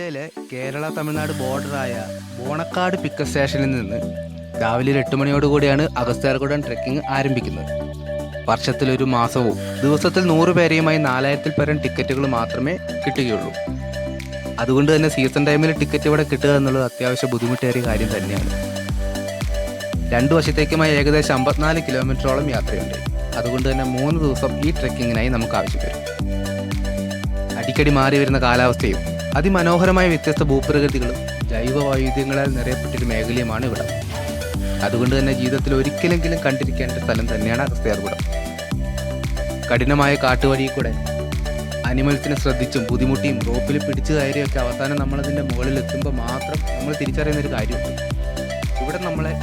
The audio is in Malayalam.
ജില്ലയിലെ കേരള തമിഴ്നാട് ബോർഡറായ ബോണക്കാട് പിക്കപ്പ് സ്റ്റേഷനിൽ നിന്ന് രാവിലെ 8 മണിയോടുകൂടിയാണ് അഗസ്ത്യാർകൂടം ട്രെക്കിംഗ് ആരംഭിക്കുന്നത്. വർഷത്തിലൊരു മാസവും ദിവസത്തിൽ 100 പേരെയുമായി 4000-ൽ പരം ടിക്കറ്റുകൾ മാത്രമേ കിട്ടുകയുള്ളൂ. അതുകൊണ്ട് തന്നെ സീസൺ ടൈമിൽ ടിക്കറ്റ് ഇവിടെ കിട്ടുക എന്നുള്ളത് അത്യാവശ്യം ബുദ്ധിമുട്ടേറിയ കാര്യം തന്നെയാണ്. 2 വശത്തേക്കുമായി ഏകദേശം 54 കിലോമീറ്ററോളം യാത്രയുണ്ട്. അതുകൊണ്ട് തന്നെ 3 ദിവസം ഈ ട്രെക്കിങ്ങിനായി നമുക്ക് ആവശ്യം വരും. അടിക്കടി മാറി വരുന്ന കാലാവസ്ഥയും അതിമനോഹരമായ വ്യത്യസ്ത ഭൂപ്രകൃതികളും ജൈവ വൈവിധ്യങ്ങളാൽ നിറയപ്പെട്ടൊരു മേഖലയുമാണ് ഇവിടെ. അതുകൊണ്ട് തന്നെ ജീവിതത്തിൽ ഒരിക്കലെങ്കിലും കണ്ടിരിക്കേണ്ട സ്ഥലം തന്നെയാണ് അഗസ്ത്യാർകൂടം. കഠിനമായ കാട്ടുവഴിയിൽ കൂടെ അനിമൽസിനെ ശ്രദ്ധിച്ചും ബുദ്ധിമുട്ടിയും റോപ്പിൽ പിടിച്ചു കയറിയൊക്കെ അവസാനം നമ്മളതിൻ്റെ മുകളിൽ എത്തുമ്പോൾ മാത്രം നമ്മൾ തിരിച്ചറിയുന്നൊരു കാര്യമുണ്ട്. ഇവിടെ നമ്മളെ